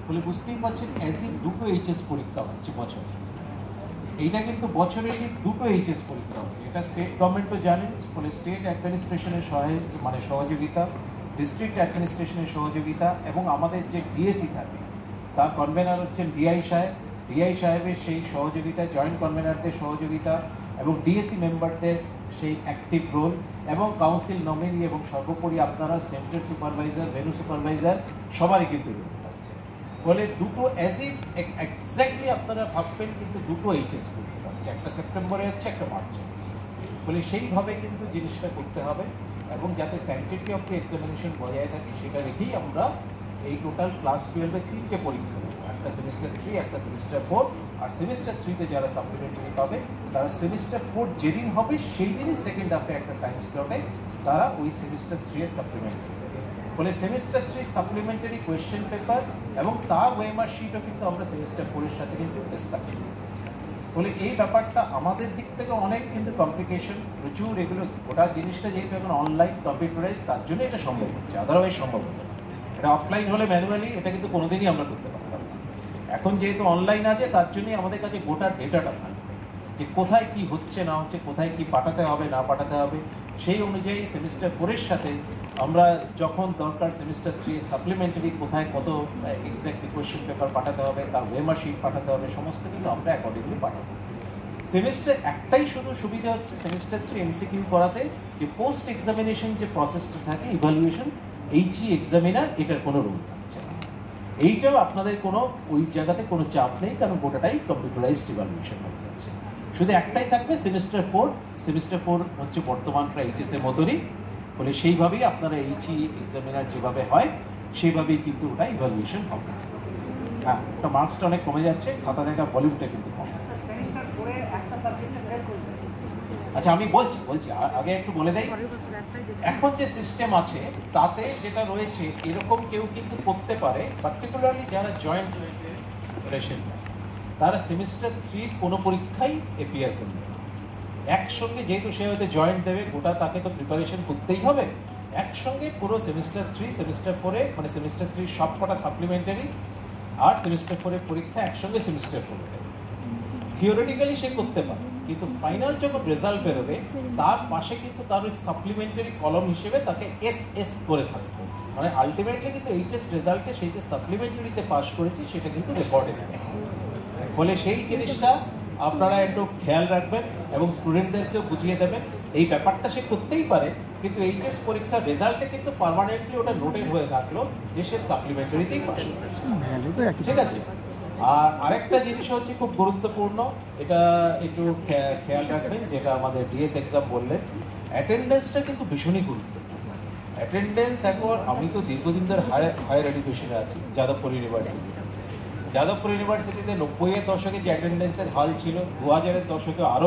ফলে বুঝতেই পারছেন অ্যাজ ইফ দুটো এইচএস পরীক্ষা হচ্ছে বছরে। এইটা কিন্তু বছরে ঠিক দুটো এইচএস পরীক্ষা হচ্ছে, এটা স্টেট গভর্নমেন্টও জানেন। ফলে স্টেট অ্যাডমিনিস্ট্রেশনের সহযোগিতা, ডিস্ট্রিক্ট অ্যাডমিনিস্ট্রেশনের সহযোগিতা এবং আমাদের যে ডিএসি থাকে তার কনভেনার হচ্ছেন ডিআই সাহেব, ডিআই সাহেবের সেই সহযোগিতা, জয়েন্ট কনভেনারদের সহযোগিতা এবং ডিএসি মেম্বারদের সেই অ্যাক্টিভ রোল এবং কাউন্সিল নমিনি এবং সর্বোপরি আপনারা সেন্টার সুপারভাইজার, ভেন্যু সুপারভাইজার সবারই কিন্তু রোল থাকছে। ফলে দুটো অ্যাজ ইফ এক্স্যাক্টলি আপনারা ভাববেন কিন্তু দুটো এইচএস পরীক্ষা হচ্ছে, একটা সেপ্টেম্বরে হচ্ছে, একটা মার্চে হচ্ছে। ফলে সেইভাবে কিন্তু জিনিসটা করতে হবে এবং যাতে স্যানিটিটি অফ দ্য এক্সামিনেশন বজায় থাকে সেটা রেখেই আমরা এই টোটাল ক্লাস 12-এ 3টে পরীক্ষা দেবো, একটা সেমিস্টার 3, একটা সেমিস্টার 4। আর সেমিস্টার 3-তে যারা সাপ্লিমেন্টারি পাবে তারা সেমিস্টার 4 যেদিন হবে সেই দিনই সেকেন্ড হাফে একটা টাইম স্লটে তারা ওই সেমিস্টার 3-এর সাপ্লিমেন্টারি দেবে। ফলে সেমিস্টার 3 সাপ্লিমেন্টারি কোয়েশ্চেন পেপার এবং তার ওয়েমার শিটও কিন্তু আমরা সেমিস্টার 4-এর সাথে কিন্তু ডিসপ্যাচ করি। ফলে এই ব্যাপারটা আমাদের দিক থেকে অনেক কিন্তু কমপ্লিকেশন প্রচুর, এগুলো গোটা জিনিসটা যেহেতু এখন অনলাইন কম্পিউটারাইজ তার জন্য এটা সম্ভব হচ্ছে, আদারওয়াইজ সম্ভব হতো না। এটা অফলাইন হলে ম্যানুয়ালি এটা কিন্তু কোনোদিনই আমরা করতে পারতাম না। এখন যেহেতু অনলাইন আছে তার জন্যই আমাদের কাছে গোটা ডেটাটা থাকবে যে কোথায় কি হচ্ছে না হচ্ছে, কোথায় কি পাঠাতে হবে না পাঠাতে হবে, সেই অনুযায়ী সেমিস্টার 4-এর সাথে আমরা যখন দরকার সেমিস্টার 3 সাপ্লিমেন্টারি কোথায় কত এক্স্যাক্টলি কোয়েশ্চেন পেপার পাঠাতে হবে, তার ওয়েমার শিট পাঠাতে হবে, সমস্ত কিন্তু আমরা অ্যাকর্ডিংলি পাঠাবো। সেমিস্টার একটাই শুধু সুবিধা হচ্ছে সেমিস্টার 3 এমসিকিউ করাতে, যে পোস্ট এক্সামিনেশন যে প্রসেসটা থাকে ইভ্যালুয়েশন, এইচই এক্সামিনার এটার কোনো রোল থাকছে না। এইটাও আপনাদের কোনো ওই জায়গাতে কোনো চাপ নেই, কারণ গোটাটাই কম্পিউটারাইজড ইভ্যালুয়েশন হয়ে যাচ্ছে। শুধু একটাই থাকবে সেমিস্টার 4। সেমিস্টার 4 হচ্ছে বর্তমান প্রায় এইচএসের মতনই। ফলে সেইভাবেই আপনারা এইচই এক্সামিনার যেভাবে হয় সেইভাবেই কিন্তু ওটা ইভ্যালুয়েশন হবে। হ্যাঁ, ওটা মার্কসটা অনেক কমে যাচ্ছে, খাতা দেখা ভলিউমটা কিন্তু কম। আচ্ছা আমি বলছি আগে একটু বলে দেই, এখন যে সিস্টেম আছে তাতে যেটা রয়েছে এরকম কেউ কিন্তু করতে পারে, পার্টিকুলারলি যারা জয়েন্ট রেশন তারা সেমিস্টার 3 কোনো পরীক্ষাই এপিয়ার করবে না একসঙ্গে, যেহেতু সে হয়তো জয়েন্ট দেবে গোটা, তাকে তো প্রিপারেশন করতেই হবে একসঙ্গে। পুরো সেমিস্টার 3 সেমিস্টার 4-এ মানে সেমিস্টার 3 সব কটা সাপ্লিমেন্টারি আর সেমিস্টার 4-এর পরীক্ষা একসঙ্গে সেমিস্টার 4-এ দেবে। থিওরিটিক্যালি সে করতে পারে, কিন্তু ফাইনাল যখন রেজাল্ট বেরোবে তার পাশে কিন্তু তার ওই সাপ্লিমেন্টারি কলম হিসেবে তাকে এস করে থাকবে, মানে আলটিমেটলি কিন্তু এইচএস রেজাল্টে সেই যে সাপ্লিমেন্টারিতে পাস করেছে সেটা কিন্তু রেকর্ডে হবে। ফলে সেই জিনিসটা আপনারা একটু খেয়াল রাখবেন এবং স্টুডেন্টদেরকেও বুঝিয়ে দেবেন এই ব্যাপারটা সে করতেই পারে, কিন্তু এইচএস পরীক্ষার রেজাল্টে কিন্তু পার্মানেন্টলি ওটা নোটেড হয়ে থাকলো যে সে সাপ্লিমেন্টারিতেই পাস করেছে, ঠিক আছে। আর আরেকটা জিনিস হচ্ছে খুব গুরুত্বপূর্ণ, এটা একটু খেয়াল রাখবেন, যেটা আমাদের ডিএস এক্সাম বললেন, অ্যাটেন্ডেন্সটা কিন্তু ভীষণই গুরুত্বপূর্ণ। অ্যাটেন্ডেন্স এখন, আমি তো দীর্ঘদিন ধরে হায়ার এডুকেশনে আছি যাদবপুর ইউনিভার্সিটিতে। যাদবপুর ইউনিভার্সিটিতে 90-এর দশকে যে অ্যাটেন্ডেন্সের হাল ছিল, 2000-এর দশকে আরও